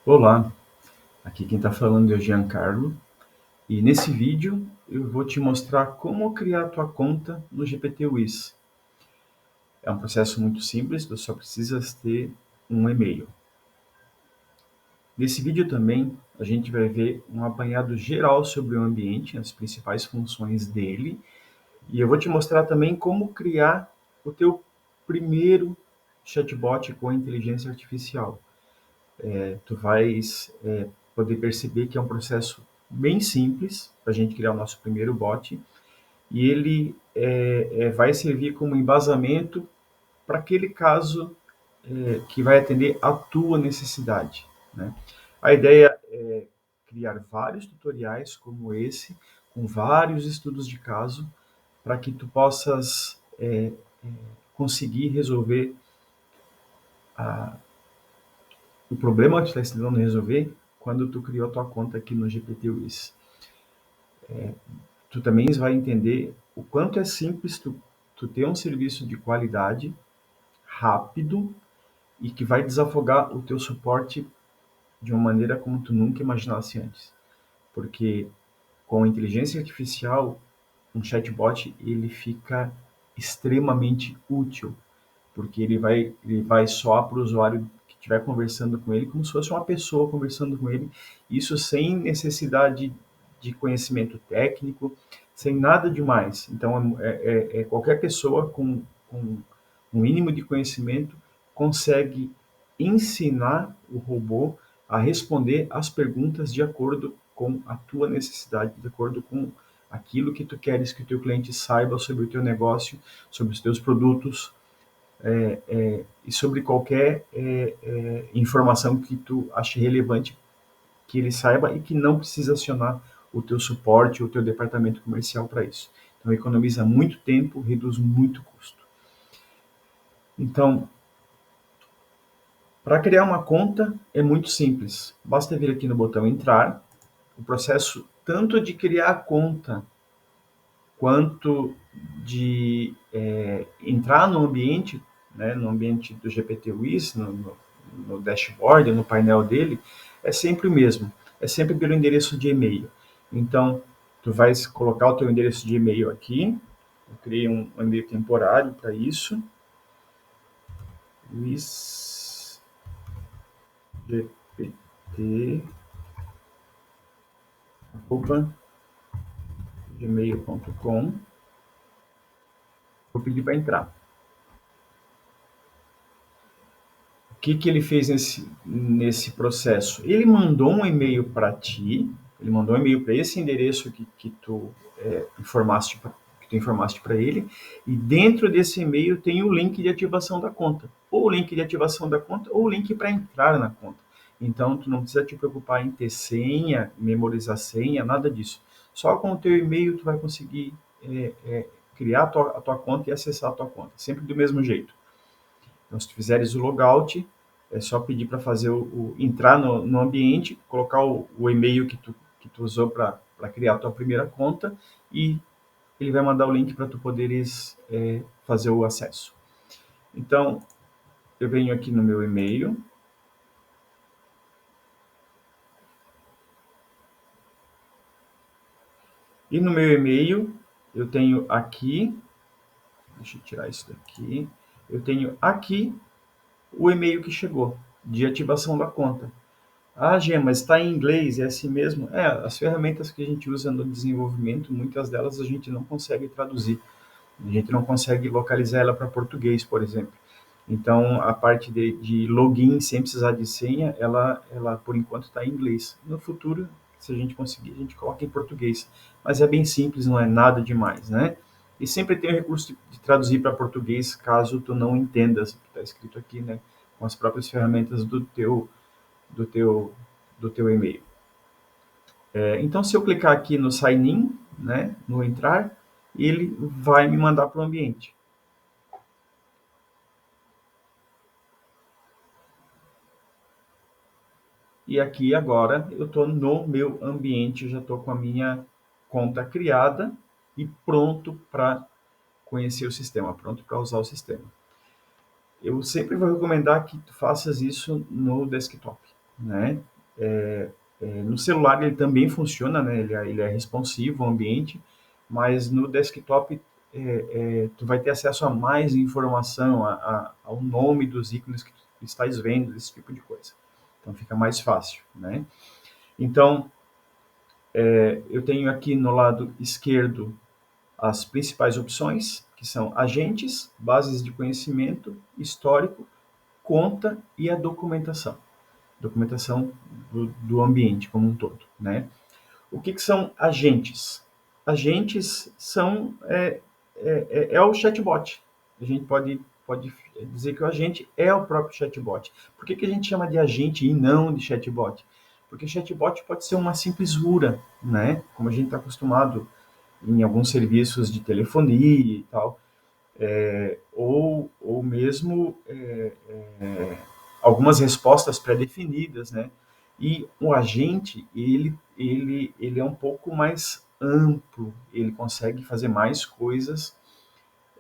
Olá, aqui quem está falando é o Giancarlo e nesse vídeo eu vou te mostrar como criar a tua conta no GPT-Wiz. É um processo muito simples, tu só precisas ter um e-mail. Nesse vídeo também a gente vai ver um apanhado geral sobre o ambiente, as principais funções dele, e eu vou te mostrar também como criar o teu primeiro chatbot com inteligência artificial. Tu vais poder perceber que é um processo bem simples para a gente criar o nosso primeiro bot e ele vai servir como embasamento para aquele caso que vai atender a tua necessidade, né? A ideia é criar vários tutoriais como esse, com vários estudos de caso, para que tu possas conseguir resolver o problema que tu está tentando resolver quando tu criou a tua conta aqui no GPT-Wiz. Tu também vai entender o quanto é simples tu ter um serviço de qualidade, rápido e que vai desafogar o teu suporte de uma maneira como tu nunca imaginasse antes. Porque com a inteligência artificial, um chatbot ele fica extremamente útil, porque ele vai soar para o usuário que estiver conversando com ele como se fosse uma pessoa conversando com ele, isso sem necessidade de conhecimento técnico, sem nada demais. Então, qualquer pessoa com um mínimo de conhecimento consegue ensinar o robô a responder as perguntas de acordo com a tua necessidade, de acordo com aquilo que tu queres que o teu cliente saiba sobre o teu negócio, sobre os teus produtos, e sobre qualquer informação que tu ache relevante que ele saiba e que não precisa acionar o teu suporte ou o teu departamento comercial para isso. Então, economiza muito tempo, reduz muito custo. Então, para criar uma conta é muito simples. Basta vir aqui no botão entrar. O processo tanto de criar a conta quanto de entrar no ambiente, né, no ambiente do GPT-Wiz, no dashboard, no painel dele, é sempre o mesmo. É sempre pelo endereço de e-mail. Então, tu vais colocar o teu endereço de e-mail aqui. Eu criei um e-mail temporário para isso. wizgpt@gmail.com. Vou pedir para entrar. O que, que ele fez nesse processo? Ele mandou um e-mail para ti, ele mandou um e-mail para esse endereço que tu informaste para ele, e dentro desse e-mail tem o link de ativação da conta, ou o link de ativação da conta, ou o link para entrar na conta. Então, tu não precisa te preocupar em ter senha, memorizar senha, nada disso. Só com o teu e-mail tu vai conseguir criar a tua conta e acessar a tua conta, sempre do mesmo jeito. Então, se tu fizeres o logout, é só pedir para fazer entrar no ambiente, colocar o e-mail que tu usou para criar a tua primeira conta e ele vai mandar o link para tu poderes fazer o acesso. Então, eu venho aqui no meu e-mail. E no meu e-mail, eu tenho aqui, deixa eu tirar isso daqui, eu tenho aqui o e-mail que chegou, de ativação da conta. Ah, Gê, mas está em inglês, é assim mesmo? As ferramentas que a gente usa no desenvolvimento, muitas delas a gente não consegue traduzir. A gente não consegue localizar ela para português, por exemplo. Então, a parte de login sem precisar de senha, ela por enquanto está em inglês. No futuro, se a gente conseguir, a gente coloca em português. Mas é bem simples, não é nada demais, né? E sempre tem o recurso de traduzir para português, caso tu não entendas o que está escrito aqui, né? Com as próprias ferramentas do teu, do teu e-mail. Então, se eu clicar aqui no Sign In, né, no entrar, ele vai me mandar para o ambiente. E aqui agora eu estou no meu ambiente, eu já estou com a minha conta criada e pronto para conhecer o sistema, pronto para usar o sistema. Eu sempre vou recomendar que tu faças isso no desktop, né? No celular ele também funciona, né? Ele é responsivo ao ambiente, mas no desktop tu vai ter acesso a mais informação, ao nome dos ícones que tu estás vendo, esse tipo de coisa. Então fica mais fácil, né? Então eu tenho aqui no lado esquerdo as principais opções, que são agentes, bases de conhecimento, histórico, conta e a documentação. Documentação do ambiente como um todo, né? O que são agentes? Agentes são o chatbot. A gente pode dizer que o agente é o próprio chatbot. Por que a gente chama de agente e não de chatbot? Porque chatbot pode ser uma simples URA, né? Como a gente está acostumado em alguns serviços de telefonia e tal, ou mesmo algumas respostas pré-definidas, né? E o agente, ele é um pouco mais amplo, ele consegue fazer mais coisas,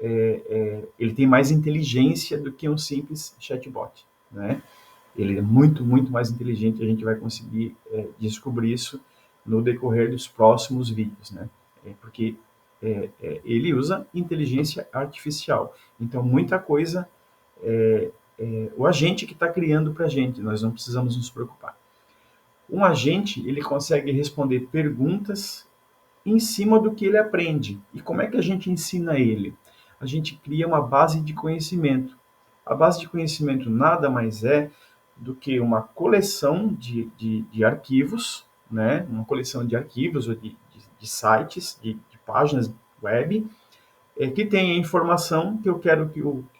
ele tem mais inteligência do que um simples chatbot, né? Ele é muito, muito mais inteligente, a gente vai conseguir descobrir isso no decorrer dos próximos vídeos, né? Porque ele usa inteligência artificial, então muita coisa o agente que está criando para a gente, nós não precisamos nos preocupar. Um agente, ele consegue responder perguntas em cima do que ele aprende. E como é que a gente ensina ele? A gente cria uma base de conhecimento. A base de conhecimento nada mais é do que uma coleção de arquivos, né? Uma coleção de arquivos ou de sites, de páginas web, que tem a informação que eu quero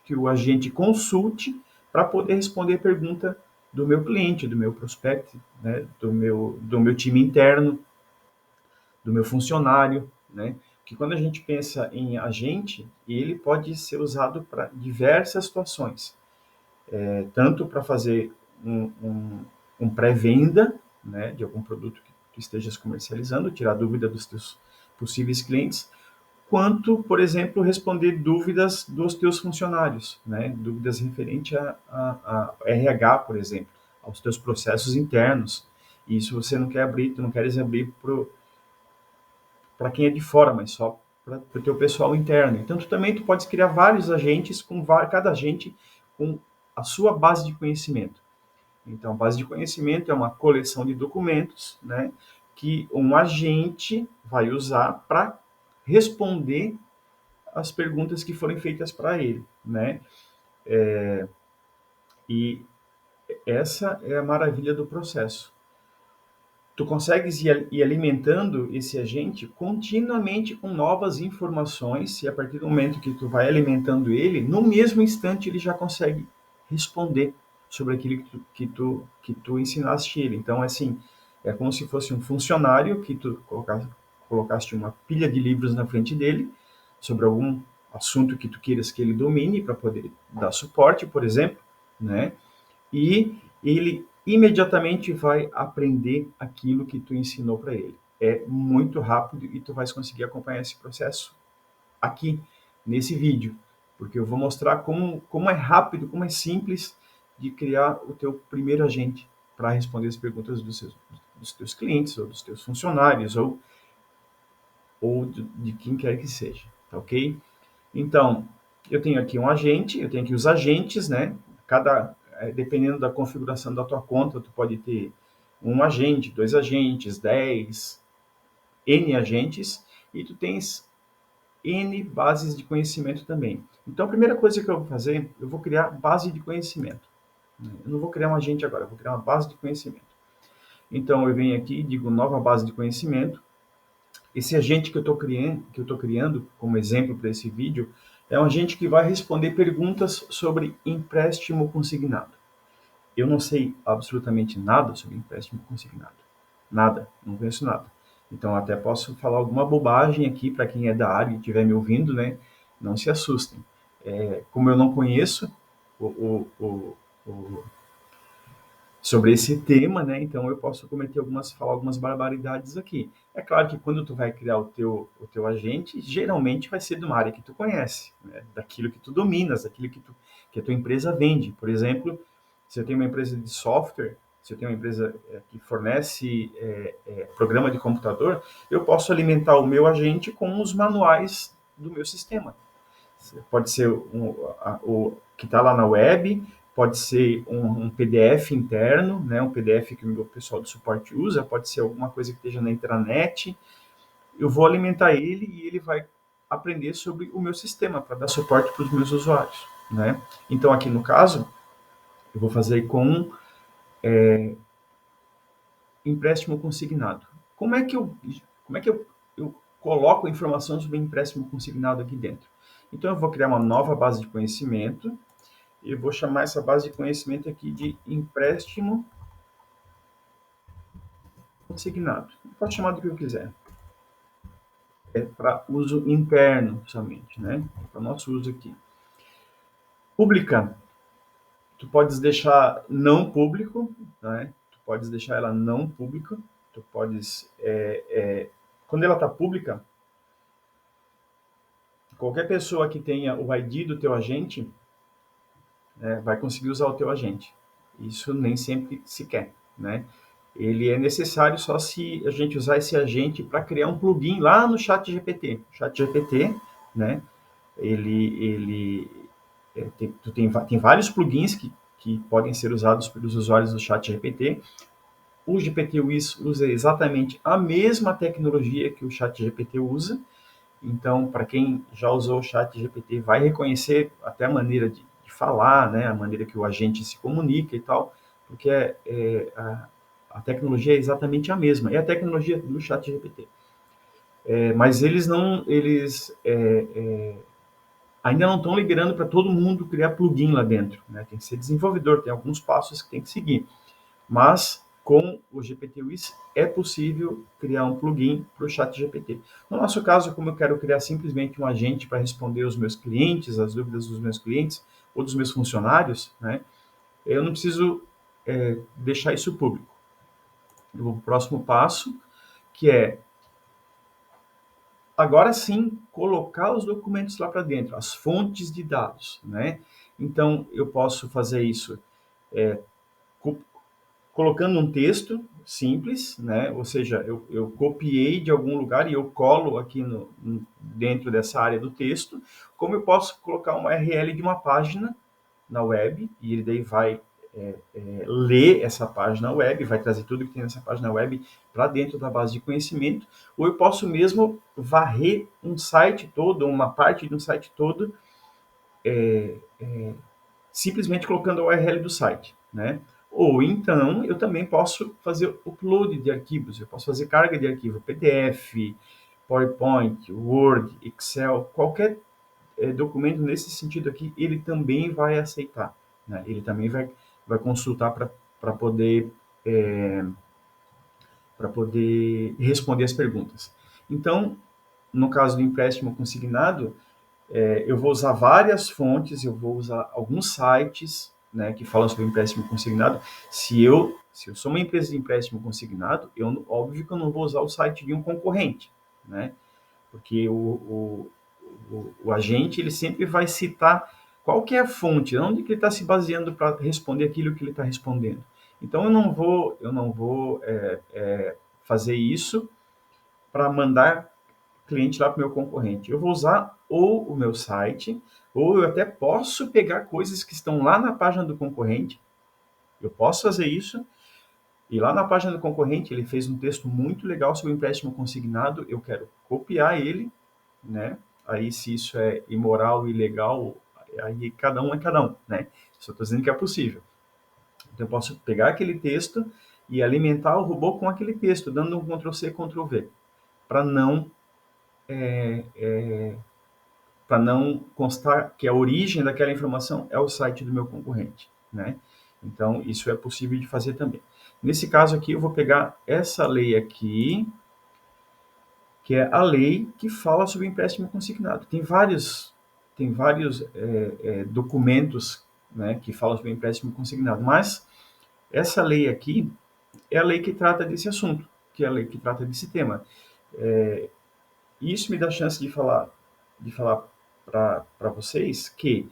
que o agente consulte para poder responder a pergunta do meu cliente, do meu prospect, né, do meu time interno, do meu funcionário, né? Que quando a gente pensa em agente, ele pode ser usado para diversas situações, tanto para fazer um pré-venda, né, de algum produto que tu estejas comercializando, tirar dúvida dos teus possíveis clientes, quanto, por exemplo, responder dúvidas dos teus funcionários, né? Dúvidas referentes a RH, por exemplo, aos teus processos internos. E isso você não quer abrir, tu não queres abrir para quem é de fora, mas só para o teu pessoal interno. Então, tu podes criar vários agentes, cada agente com a sua base de conhecimento. Então, a base de conhecimento é uma coleção de documentos, né, que um agente vai usar para responder as perguntas que forem feitas para ele, né? E essa é a maravilha do processo. Tu consegues ir alimentando esse agente continuamente com novas informações e a partir do momento que tu vai alimentando ele, no mesmo instante ele já consegue responder sobre aquilo que tu ensinaste ele. Então, assim, é como se fosse um funcionário que tu colocaste uma pilha de livros na frente dele sobre algum assunto que tu queiras que ele domine para poder dar suporte, por exemplo, né? E ele imediatamente vai aprender aquilo que tu ensinou para ele. É muito rápido e tu vais conseguir acompanhar esse processo aqui nesse vídeo, porque eu vou mostrar como é rápido, como é simples de criar o teu primeiro agente para responder as perguntas dos teus clientes ou dos teus funcionários ou de quem quer que seja, tá ok? Então, eu tenho aqui um agente, eu tenho aqui os agentes, né? Dependendo da configuração da tua conta, tu pode ter um agente, dois agentes, 10, N agentes, e tu tens N bases de conhecimento também. Então, a primeira coisa que eu vou fazer, eu vou criar base de conhecimento. Eu não vou criar um agente agora, eu vou criar uma base de conhecimento. Então, eu venho aqui e digo nova base de conhecimento. Esse agente que eu estou criando como exemplo para esse vídeo, é um agente que vai responder perguntas sobre empréstimo consignado. Eu não sei absolutamente nada sobre empréstimo consignado. Nada, não conheço nada. Então, até posso falar alguma bobagem aqui para quem é da área e estiver me ouvindo, né? Não se assustem. Como eu não conheço o sobre esse tema, né? Então eu posso falar algumas barbaridades aqui. É claro que quando tu vai criar o teu agente, geralmente vai ser de uma área que tu conhece, né? Daquilo que tu dominas, daquilo que a tua empresa vende. Por exemplo, se eu tenho uma empresa de software, se eu tenho uma empresa que fornece programa de computador, eu posso alimentar o meu agente com os manuais do meu sistema. Pode ser o que está lá na web, pode ser um PDF interno, né, um PDF que o meu pessoal do suporte usa, pode ser alguma coisa que esteja na intranet. Eu vou alimentar ele e ele vai aprender sobre o meu sistema para dar suporte para os meus usuários, né? Então, aqui no caso, eu vou fazer com empréstimo consignado. Como é que eu coloco a informação sobre empréstimo consignado aqui dentro? Então, eu vou criar uma nova base de conhecimento. Eu vou chamar essa base de conhecimento aqui de empréstimo consignado. Pode chamar do que eu quiser. É para uso interno somente, né? Para o nosso uso aqui. Pública. Tu podes deixar não público, né? Tu podes deixar ela não pública. Tu podes... quando ela está pública, qualquer pessoa que tenha o ID do teu agente, né, vai conseguir usar o teu agente. Isso nem sempre se quer, né? Ele é necessário só se a gente usar esse agente para criar um plugin lá no ChatGPT. O ChatGPT, né? Ele tem vários plugins que podem ser usados pelos usuários do ChatGPT. O GPT-WIS usa exatamente a mesma tecnologia que o ChatGPT usa. Então, para quem já usou o ChatGPT, vai reconhecer até a maneira de falar, né, a maneira que o agente se comunica e tal, porque a tecnologia é exatamente a mesma. É a tecnologia do ChatGPT. Mas ainda não estão liberando para todo mundo criar plugin lá dentro, né? Tem que ser desenvolvedor, tem alguns passos que tem que seguir. Mas com o GPT-WIS é possível criar um plugin para o ChatGPT. No nosso caso, como eu quero criar simplesmente um agente para responder os meus clientes, as dúvidas dos meus clientes ou dos meus funcionários, né? Eu não preciso deixar isso público. Eu vou para o próximo passo, que é agora sim colocar os documentos lá para dentro, as fontes de dados, né? Então eu posso fazer isso colocando um texto simples, né? Ou seja, eu copiei de algum lugar e eu colo aqui dentro dessa área do texto. Como eu posso colocar uma URL de uma página na web e ele daí vai ler essa página web, vai trazer tudo que tem nessa página web para dentro da base de conhecimento, ou eu posso mesmo varrer um site todo, uma parte de um site todo, simplesmente colocando a URL do site, né? Ou então eu também posso fazer upload de arquivos, eu posso fazer carga de arquivo PDF, PowerPoint, Word, Excel, qualquer documento nesse sentido aqui, ele também vai aceitar, né? Ele também vai consultar para poder responder as perguntas. Então, no caso do empréstimo consignado, eu vou usar várias fontes, eu vou usar alguns sites, né, que falam sobre empréstimo consignado. Se eu sou uma empresa de empréstimo consignado, óbvio que eu não vou usar o site de um concorrente, né? Porque o agente ele sempre vai citar qual que é a fonte, onde que ele está se baseando para responder aquilo que ele está respondendo. Então eu não vou fazer isso para mandar cliente lá para o meu concorrente. Eu vou usar ou o meu site, ou eu até posso pegar coisas que estão lá na página do concorrente. Eu posso fazer isso. E lá na página do concorrente, ele fez um texto muito legal sobre o empréstimo consignado. Eu quero copiar ele, né? Aí, se isso é imoral, ilegal, aí cada um é cada um, né? Só estou dizendo que é possível. Então, eu posso pegar aquele texto e alimentar o robô com aquele texto, dando um Ctrl+C, Ctrl+V, para não para não constar que a origem daquela informação é o site do meu concorrente, né? Então, isso é possível de fazer também. Nesse caso aqui, eu vou pegar essa lei aqui, que é a lei que fala sobre empréstimo consignado. Tem vários documentos, né, que falam sobre empréstimo consignado, mas essa lei aqui é a lei que trata desse assunto, que é a lei que trata desse tema. Isso me dá a chance de falar para vocês que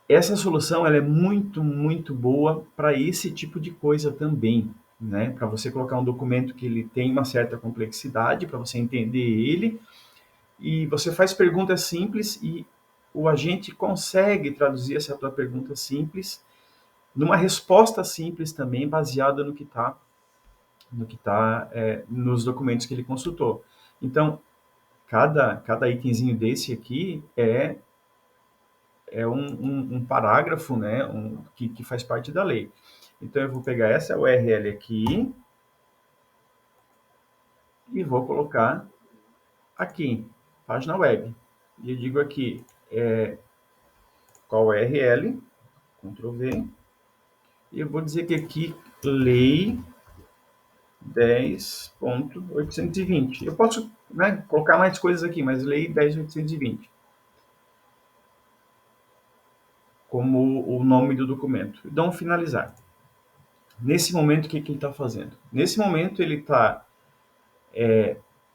essa solução ela é muito, muito boa para esse tipo de coisa também, né? Para você colocar um documento que ele tem uma certa complexidade, para você entender ele, e você faz perguntas simples e o agente consegue traduzir essa tua pergunta simples numa resposta simples também, baseada no que tá nos documentos que ele consultou. Então, cada itemzinho desse aqui é um parágrafo, né, que faz parte da lei. Então, eu vou pegar essa URL aqui e vou colocar aqui, página web. E eu digo aqui, qual URL, Ctrl V, e eu vou dizer que aqui, lei 10.820. Eu posso, né, colocar mais coisas aqui, mas lei 10.820 como o nome do documento. E dou um finalizar. Nesse momento, o que ele está fazendo? Nesse momento, ele está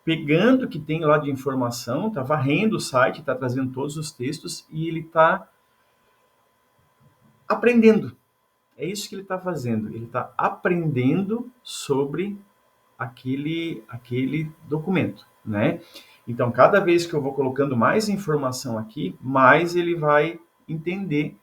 pegando o que tem lá de informação, está varrendo o site, está trazendo todos os textos e ele está aprendendo. É isso que ele está fazendo. Ele está aprendendo sobre aquele documento, né? Então, cada vez que eu vou colocando mais informação aqui, mais ele vai entender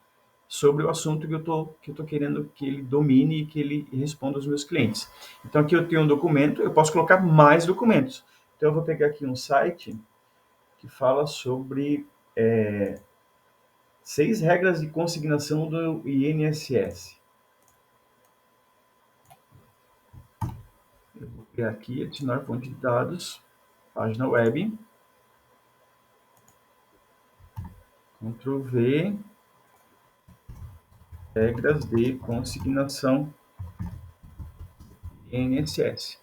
sobre o assunto que eu tô querendo que ele domine e que ele responda aos meus clientes. Então, aqui eu tenho um documento, eu posso colocar mais documentos. Então, eu vou pegar aqui um site que fala sobre 6 regras de consignação do INSS. Eu vou pegar aqui, adicionar fonte de dados, página web, Ctrl V, regras de consignação INSS.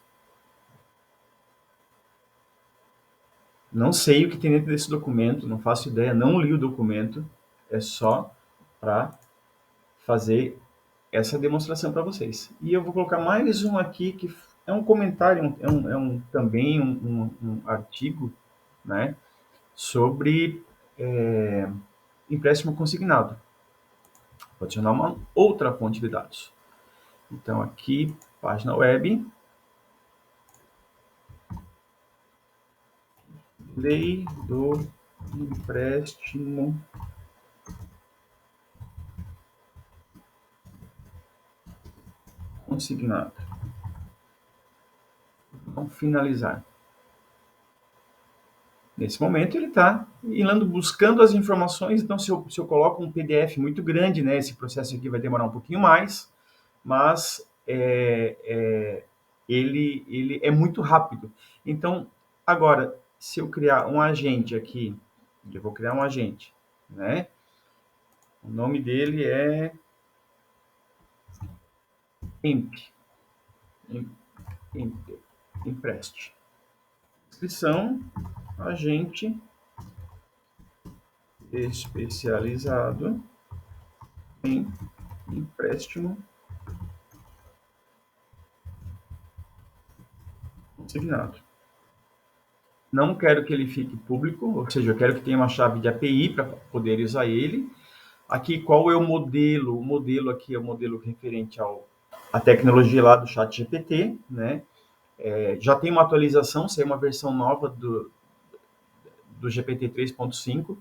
Não sei o que tem dentro desse documento, não faço ideia, não li o documento, é só para fazer essa demonstração para vocês. E eu vou colocar mais um aqui que é um comentário, também um artigo, né, sobre empréstimo consignado. Vou adicionar uma outra fonte de dados. Então aqui, página web, lei do empréstimo consignado. Vamos finalizar. Nesse momento ele está indo buscando as informações, então se eu coloco um PDF muito grande, né, esse processo aqui vai demorar um pouquinho mais, mas ele é muito rápido. Então, agora, se eu criar um agente aqui, eu vou criar um agente, né? O nome dele é IMP, Empreste. Descrição, agente especializado em empréstimo consignado. Não quero que ele fique público, ou seja, eu quero que tenha uma chave de API para poder usar ele. Aqui, qual é o modelo? O modelo aqui é o modelo referente à tecnologia lá do ChatGPT, né? Já tem uma atualização, saiu uma versão nova do GPT 3.5.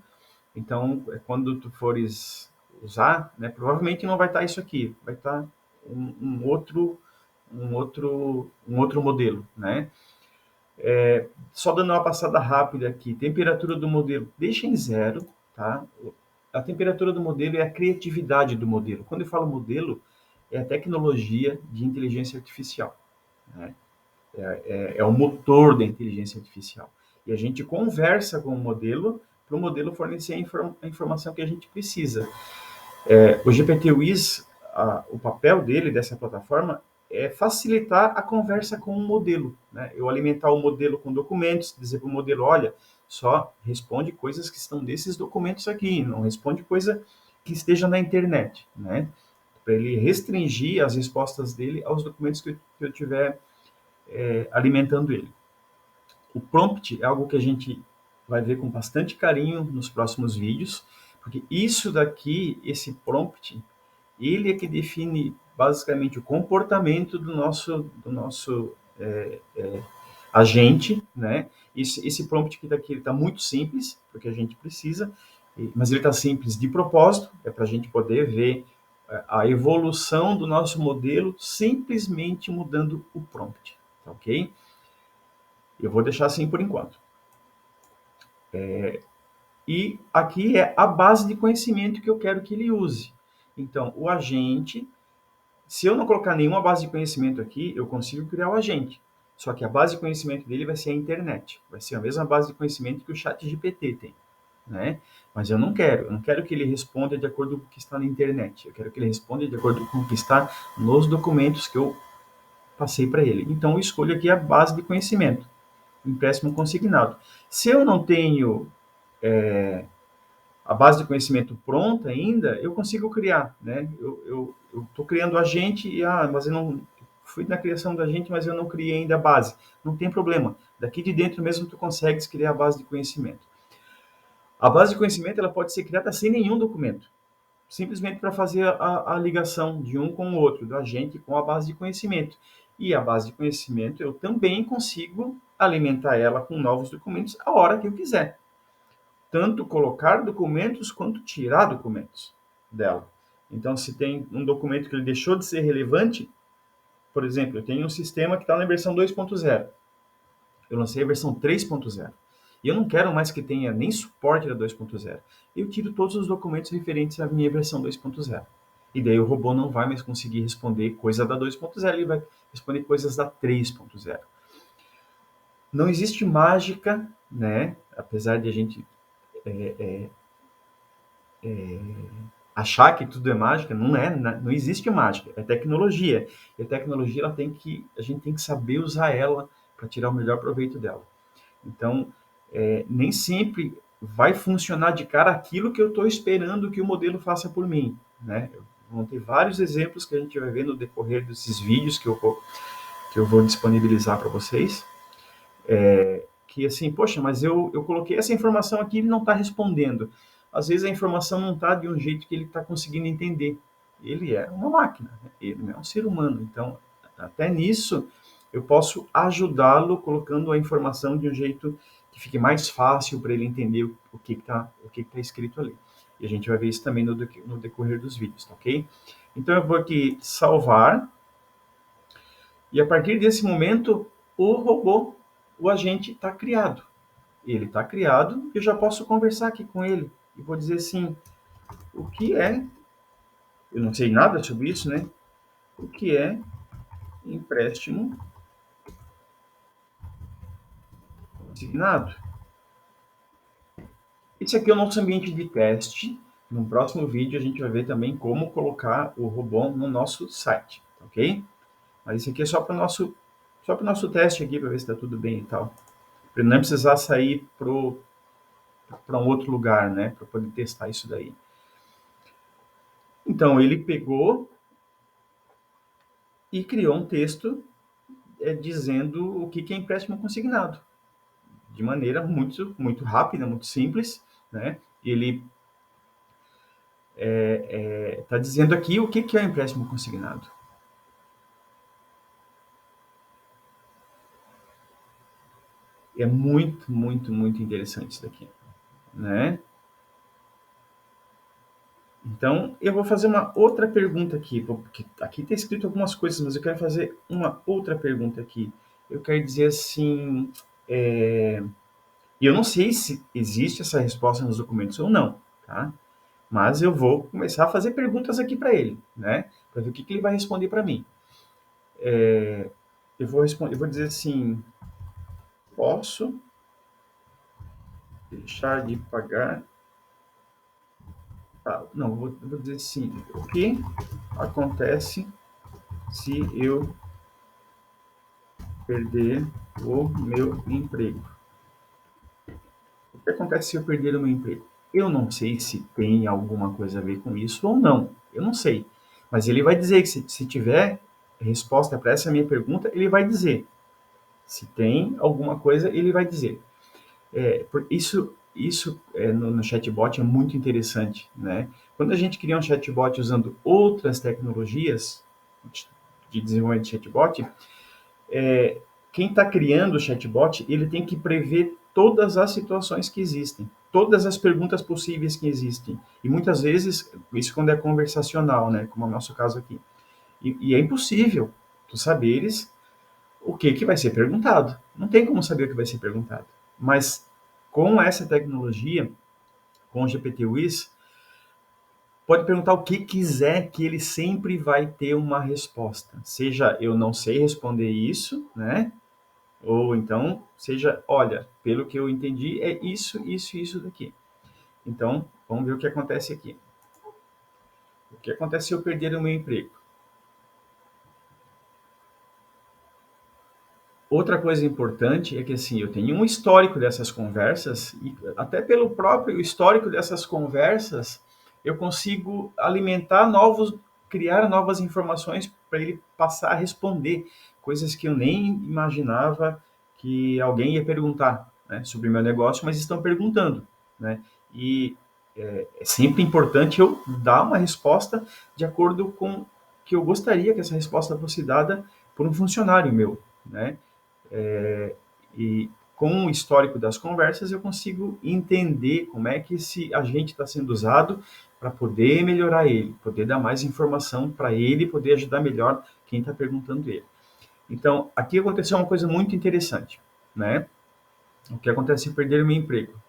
Então, quando tu fores usar, né, provavelmente não vai estar isso aqui, vai estar um outro modelo, né? Só dando uma passada rápida aqui, temperatura do modelo, deixa em zero, tá? A temperatura do modelo é a criatividade do modelo. Quando eu falo modelo, é a tecnologia de inteligência artificial, né? É o motor da inteligência artificial. E a gente conversa com o modelo para o modelo fornecer a informação que a gente precisa. O GPT-Wiz, o papel dele, dessa plataforma, é facilitar a conversa com o modelo, né? Eu alimentar o modelo com documentos, dizer para o modelo, olha, só responde coisas que estão desses documentos aqui, não responde coisa que esteja na internet, né? Para ele restringir as respostas dele aos documentos que eu tiver alimentando ele. O prompt é algo que a gente vai ver com bastante carinho nos próximos vídeos, Porque isso daqui, esse prompt, ele é que define basicamente o comportamento do nosso agente, né? Esse prompt que daqui está muito simples, porque a gente precisa, mas ele está simples de propósito, é para a gente poder ver a evolução do nosso modelo simplesmente mudando o prompt, tá ok? Eu vou deixar assim por enquanto. E aqui é a base de conhecimento que eu quero que ele use. Então, o agente, se eu não colocar nenhuma base de conhecimento aqui, eu consigo criar o agente. Só que a base de conhecimento dele vai ser a internet. Vai ser a mesma base de conhecimento que o ChatGPT tem, né? Mas eu não quero que ele responda de acordo com o que está na internet. Eu quero que ele responda de acordo com o que está nos documentos que eu passei para ele. Então, eu escolho aqui a base de conhecimento, empréstimo consignado. Se eu não tenho a base de conhecimento pronta ainda, eu consigo criar, né? Eu estou criando agente e, mas eu não fui na criação da agente, mas eu não criei ainda a base. Não tem problema. Daqui de dentro mesmo tu consegues criar a base de conhecimento. A base de conhecimento ela pode ser criada sem nenhum documento, simplesmente para fazer a ligação de um com o outro, do agente com a base de conhecimento. E a base de conhecimento eu também consigo alimentar ela com novos documentos a hora que eu quiser. Tanto colocar documentos quanto tirar documentos dela. Então, se tem um documento que ele deixou de ser relevante, por exemplo, eu tenho um sistema que está na versão 2.0. Eu lancei a versão 3.0. E eu não quero mais que tenha nem suporte da 2.0. Eu tiro todos os documentos referentes à minha versão 2.0. E daí o robô não vai mais conseguir responder coisa da 2.0, ele vai responder coisas da 3.0. Não existe mágica, né? Apesar de a gente achar que tudo é mágica, não existe mágica, é tecnologia. E a tecnologia a gente tem que saber usar ela para tirar o melhor proveito dela. Então, nem sempre vai funcionar de cara aquilo que eu estou esperando que o modelo faça por mim, né? Vão ter vários exemplos que a gente vai ver no decorrer desses vídeos que eu vou disponibilizar para vocês. Que assim, poxa, mas eu coloquei essa informação aqui e ele não está respondendo. Às vezes a informação não está de um jeito que ele está conseguindo entender. Ele é uma máquina, né? Ele não é um ser humano. Então, até nisso, eu posso ajudá-lo colocando a informação de um jeito que fique mais fácil para ele entender o que está escrito ali. E a gente vai ver isso também no decorrer dos vídeos, tá ok? Então eu vou aqui salvar. E a partir desse momento, o robô, o agente está criado. Ele está criado, eu já posso conversar aqui com ele. E vou dizer assim, o que é, eu não sei nada sobre isso, né? O que é empréstimo consignado? Esse aqui é o nosso ambiente de teste. No próximo vídeo a gente vai ver também como colocar o robô no nosso site, ok? Mas isso aqui é só para o nosso teste aqui, para ver se está tudo bem e tal. Para não precisar sair para um outro lugar, né? Para poder testar isso daí. Então, ele pegou e criou um texto dizendo o que é empréstimo consignado, de maneira muito, muito rápida, muito simples, né? Ele está dizendo aqui o que é empréstimo consignado. É muito, muito, muito interessante isso daqui, né? Então, eu vou fazer uma outra pergunta aqui, porque aqui está escrito algumas coisas, mas eu quero fazer uma outra pergunta aqui. Eu quero dizer assim, e eu não sei se existe essa resposta nos documentos ou não, tá? Mas eu vou começar a fazer perguntas aqui para ele, né? Para ver o que ele vai responder para mim. Eu vou dizer assim, posso deixar de pagar? Não, eu vou dizer assim, o que acontece se eu perder o meu emprego? O que acontece se eu perder o meu emprego? Eu não sei se tem alguma coisa a ver com isso ou não. Eu não sei. Mas ele vai dizer que se tiver resposta para essa minha pergunta, ele vai dizer. Se tem alguma coisa, ele vai dizer. isso no chatbot é muito interessante, né? Quando a gente cria um chatbot usando outras tecnologias de desenvolvimento de chatbot, quem está criando o chatbot, ele tem que prever todas as situações que existem, todas as perguntas possíveis que existem. E muitas vezes, isso quando é conversacional, né? Como é o nosso caso aqui. E é impossível tu saberes o que vai ser perguntado. Não tem como saber o que vai ser perguntado. Mas com essa tecnologia, com o GPT-WIS, pode perguntar o que quiser que ele sempre vai ter uma resposta. Seja eu não sei responder isso, né? Ou então, seja, olha, pelo que eu entendi, é isso, isso e isso daqui. Então, vamos ver o que acontece aqui. O que acontece se eu perder o meu emprego? Outra coisa importante é que assim, eu tenho um histórico dessas conversas e até pelo próprio histórico dessas conversas, eu consigo alimentar criar novas informações para ele passar a responder coisas que eu nem imaginava que alguém ia perguntar, né, sobre o meu negócio, mas estão perguntando, né? E é sempre importante eu dar uma resposta de acordo com que eu gostaria que essa resposta fosse dada por um funcionário meu, né? E com o histórico das conversas, eu consigo entender como é que esse agente está sendo usado para poder melhorar ele, poder dar mais informação para ele, poder ajudar melhor quem está perguntando ele. Então, aqui aconteceu uma coisa muito interessante, né? O que acontece se perder o meu emprego?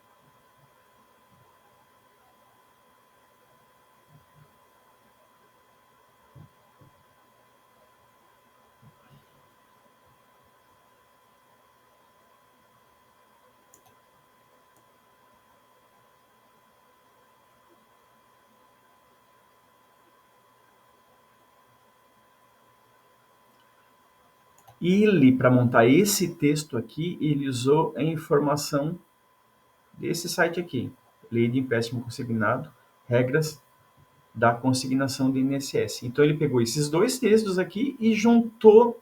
Ele, para montar esse texto aqui, ele usou a informação desse site aqui, Lei de Empréstimo Consignado, regras da consignação do INSS. Então ele pegou esses dois textos aqui e juntou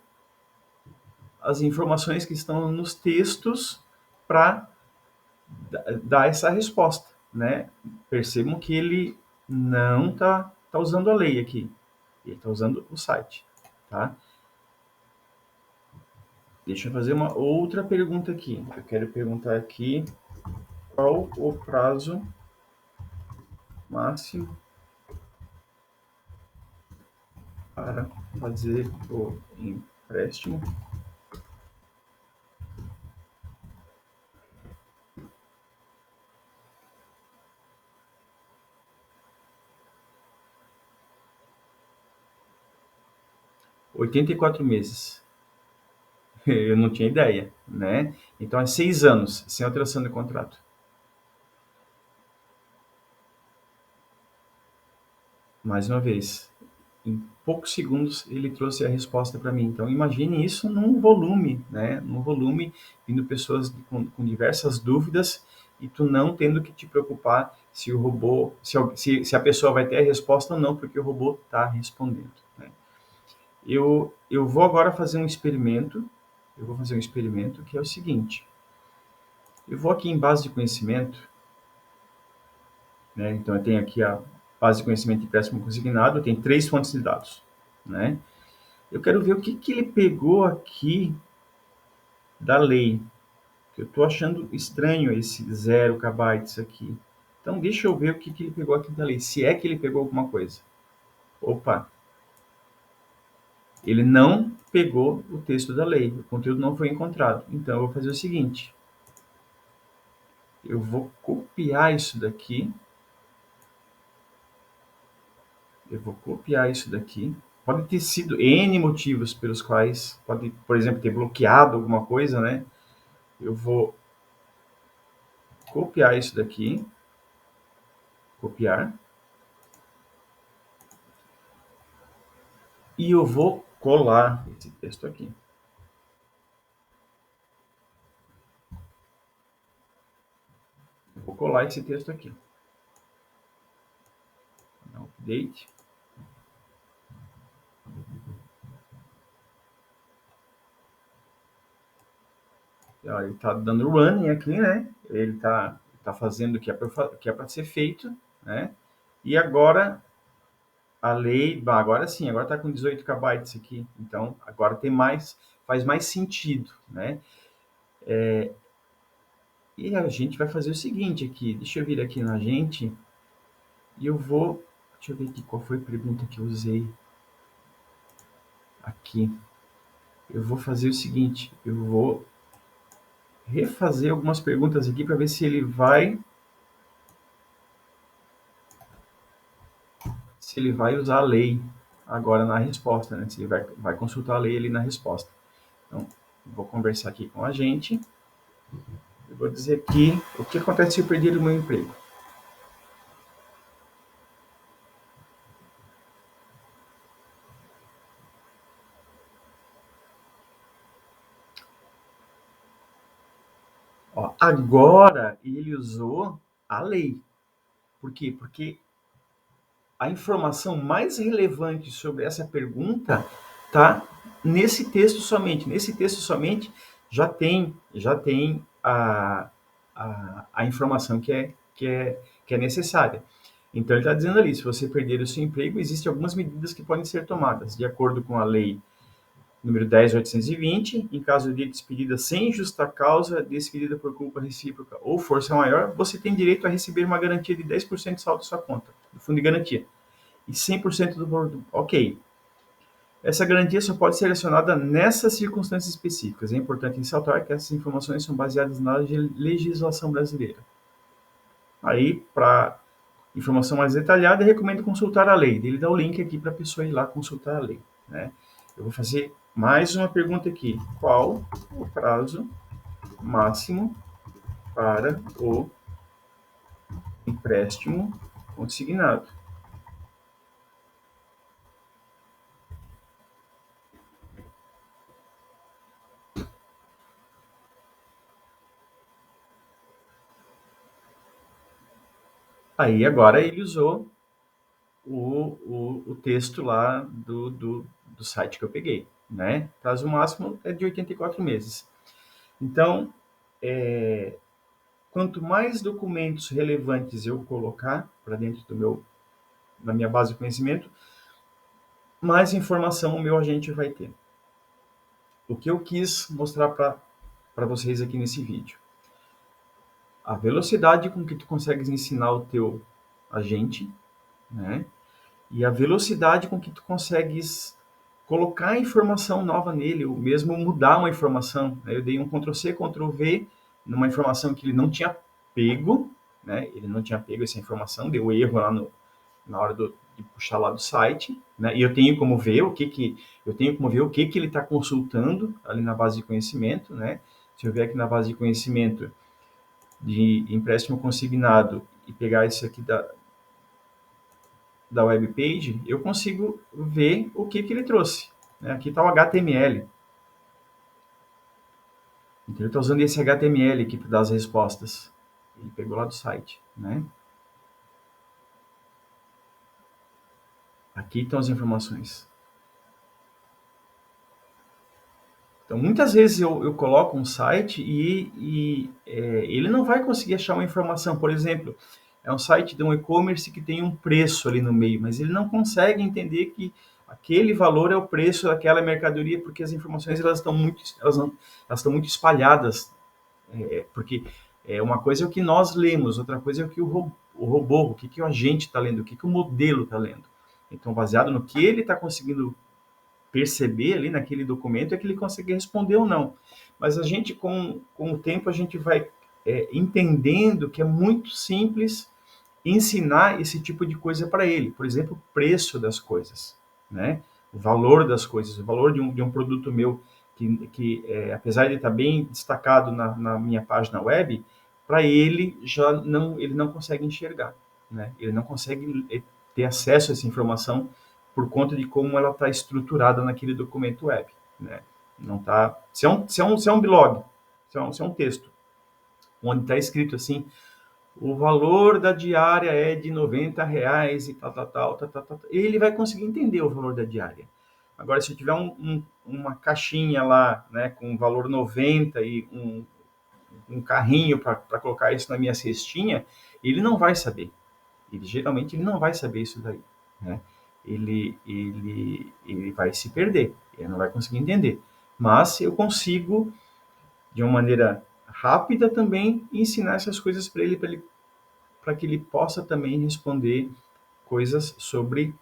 as informações que estão nos textos para dar essa resposta, né? Percebam que ele não tá usando a lei aqui, ele está usando o site, tá? Deixa eu fazer uma outra pergunta aqui. Eu quero perguntar aqui qual o prazo máximo para fazer o empréstimo. 84 meses. Eu não tinha ideia, né? Então é 6 anos sem alteração de contrato. Mais uma vez, em poucos segundos ele trouxe a resposta para mim. Então imagine isso num volume, né? Num volume vindo pessoas com diversas dúvidas e tu não tendo que te preocupar se o robô, se a pessoa vai ter a resposta ou não, porque o robô está respondendo, né? Eu vou agora fazer um experimento. Eu vou fazer um experimento que é o seguinte. Eu vou aqui em base de conhecimento, né? Então eu tenho aqui a base de conhecimento de empréstimo consignado, tem 3 fontes de dados, né? Eu quero ver o que ele pegou aqui da lei, que eu estou achando estranho esse 0 KB aqui. Então deixa eu ver o que ele pegou aqui da lei, se é que ele pegou alguma coisa. Opa, ele não pegou o texto da lei, o conteúdo não foi encontrado. Então eu vou fazer o seguinte, eu vou copiar isso daqui. Eu vou copiar isso daqui. Pode ter sido N motivos pelos quais, pode, por exemplo, ter bloqueado alguma coisa, né? Eu vou copiar isso daqui, copiar, e eu vou colar esse texto aqui. Eu vou colar esse texto aqui. Update. Ele está dando running aqui, né? Ele está está fazendo o que é para ser feito, né? E agora a lei, agora sim, agora está com 18 KB aqui, então agora faz mais sentido, né? E a gente vai fazer o seguinte aqui, deixa eu vir aqui na gente e deixa eu ver aqui qual foi a pergunta que eu usei aqui. Eu vou fazer o seguinte, eu vou refazer algumas perguntas aqui para ver se ele vai usar a lei agora na resposta, né? Se ele vai consultar a lei ali na resposta. Então, vou conversar aqui com a gente. Eu vou dizer aqui o que acontece se eu perder o meu emprego. Ó, agora ele usou a lei. Por quê? Porque a informação mais relevante sobre essa pergunta está nesse texto somente. Nesse texto somente já tem a informação que é necessária. Então, ele está dizendo ali, se você perder o seu emprego, existem algumas medidas que podem ser tomadas, de acordo com a lei número 10.820, em caso de despedida sem justa causa, despedida por culpa recíproca ou força maior, você tem direito a receber uma garantia de 10% de saldo da sua conta, do fundo de garantia, e 100% do valor. Ok. Essa garantia só pode ser acionada nessas circunstâncias específicas. É importante ressaltar que essas informações são baseadas na legislação brasileira. Aí, para informação mais detalhada, eu recomendo consultar a lei. Ele dá o link aqui para a pessoa ir lá consultar a lei, né? Eu vou fazer mais uma pergunta aqui. Qual o prazo máximo para o empréstimo consignado? Aí agora ele usou o texto lá do site que eu peguei, né? Prazo máximo é de 84 meses. Então, quanto mais documentos relevantes eu colocar para dentro da minha base de conhecimento, mais informação o meu agente vai ter. O que eu quis mostrar para vocês aqui nesse vídeo? A velocidade com que tu consegues ensinar o teu agente, né? E a velocidade com que tu consegues colocar informação nova nele, ou mesmo mudar uma informação. Eu dei um Ctrl+C, Ctrl+V numa informação que ele não tinha pego, né? Ele não tinha pego essa informação, deu erro lá na hora de puxar lá do site, né? E eu tenho como ver o que ele está consultando ali na base de conhecimento, né? Se eu ver aqui na base de conhecimento de empréstimo consignado e pegar isso aqui da web page, eu consigo ver o que ele trouxe, né? Aqui está o HTML. Então, ele está usando esse HTML aqui para dar as respostas. Ele pegou lá do site, né? Aqui estão as informações. Então, muitas vezes eu coloco um site e ele não vai conseguir achar uma informação. Por exemplo, é um site de um e-commerce que tem um preço ali no meio, mas ele não consegue entender que aquele valor é o preço daquela mercadoria, porque as informações elas estão muito espalhadas. Porque uma coisa é o que nós lemos, outra coisa é o que o robô, o que o agente está lendo, o que o modelo está lendo. Então, baseado no que ele está conseguindo perceber ali naquele documento, é que ele consegue responder ou não. Mas a gente, com o tempo, a gente vai entendendo que é muito simples ensinar esse tipo de coisa para ele. Por exemplo, o preço das coisas, né? O valor das coisas, o valor de um produto meu, apesar de estar bem destacado na minha página web, para ele ele não consegue enxergar, né? Ele não consegue ter acesso a essa informação por conta de como ela está estruturada naquele documento web, né? Não tá. Se é um blog, se é um texto, onde está escrito assim, o valor da diária é de R$ 90 e tal, ele vai conseguir entender o valor da diária. Agora, se eu tiver uma caixinha lá, né, com o valor 90 e um carrinho para colocar isso na minha cestinha, ele não vai saber. Geralmente ele não vai saber isso daí, né? Ele vai se perder, ele não vai conseguir entender. Mas eu consigo, de uma maneira rápida também, ensinar essas coisas para ele, para que ele possa também responder coisas sobre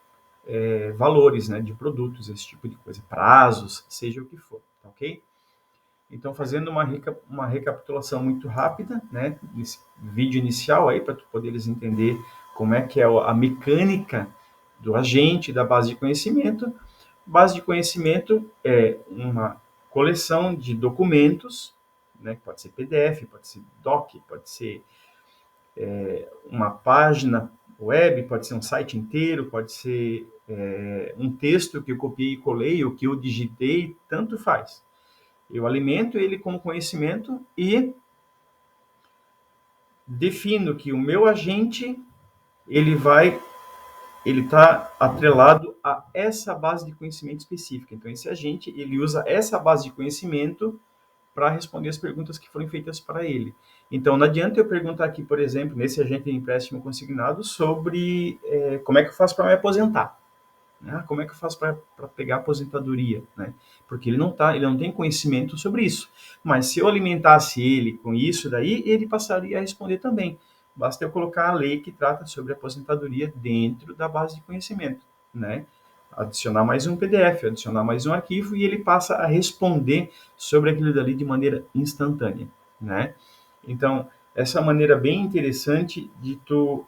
valores, né, de produtos, esse tipo de coisa, prazos, seja o que for, tá ok? Então, fazendo uma recapitulação muito rápida, né, nesse vídeo inicial aí, para tu poderes entender como é que é a mecânica do agente, da base de conhecimento. Base de conhecimento é uma coleção de documentos, né, pode ser PDF, pode ser doc, pode ser uma página web, pode ser um site inteiro, pode ser um texto que eu copiei e colei, ou que eu digitei, tanto faz. Eu alimento ele com conhecimento e defino que o meu agente ele está atrelado a essa base de conhecimento específica. Então esse agente ele usa essa base de conhecimento para responder as perguntas que foram feitas para ele. Então não adianta eu perguntar aqui, por exemplo, nesse agente de empréstimo consignado sobre como é que eu faço para me aposentar. Como é que eu faço para pegar a aposentadoria, né? Porque ele não tem conhecimento sobre isso. Mas se eu alimentasse ele com isso daí, ele passaria a responder também. Basta eu colocar a lei que trata sobre aposentadoria dentro da base de conhecimento, né? Adicionar mais um PDF, adicionar mais um arquivo e ele passa a responder sobre aquilo dali de maneira instantânea, né? Então, essa é uma maneira bem interessante de tu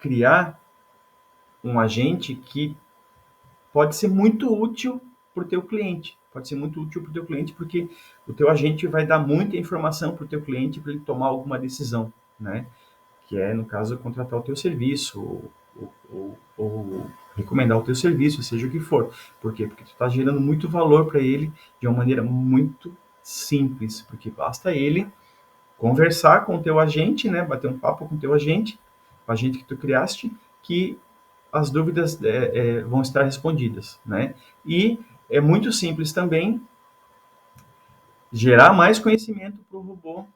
criar um agente que pode ser muito útil para o teu cliente. Pode ser muito útil para o teu cliente porque o teu agente vai dar muita informação para o teu cliente para ele tomar alguma decisão, né? Que é, no caso, contratar o teu serviço ou recomendar o teu serviço, seja o que for. Por quê? Porque tu está gerando muito valor para ele de uma maneira muito simples, porque basta ele conversar com o teu agente, né? Bater um papo com o teu agente, o agente que tu criaste, que as dúvidas vão estar respondidas, né? E é muito simples também gerar mais conhecimento para o robô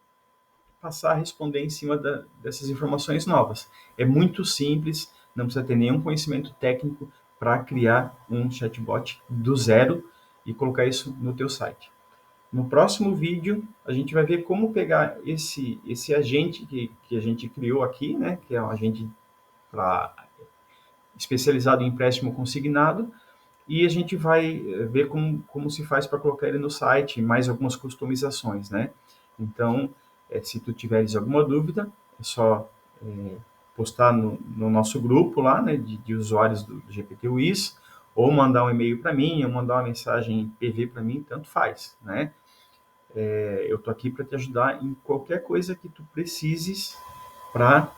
passar a responder em cima dessas informações novas. É muito simples, não precisa ter nenhum conhecimento técnico para criar um chatbot do zero e colocar isso no teu site. No próximo vídeo, a gente vai ver como pegar esse agente que a gente criou aqui, né? Que é um agente especializado em empréstimo consignado, e a gente vai ver como se faz para colocar ele no site, mais algumas customizações, né? Então, se tu tiveres alguma dúvida, é só postar no nosso grupo lá, né, de usuários do GPT-WIS, ou mandar um e-mail para mim, ou mandar uma mensagem PV para mim, tanto faz, né? Eu estou aqui para te ajudar em qualquer coisa que tu precises para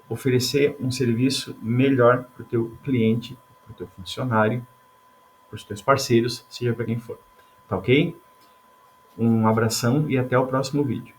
oferecer um serviço melhor para o teu cliente, para o teu funcionário, para os teus parceiros, seja para quem for. Tá ok? Um abração e até o próximo vídeo.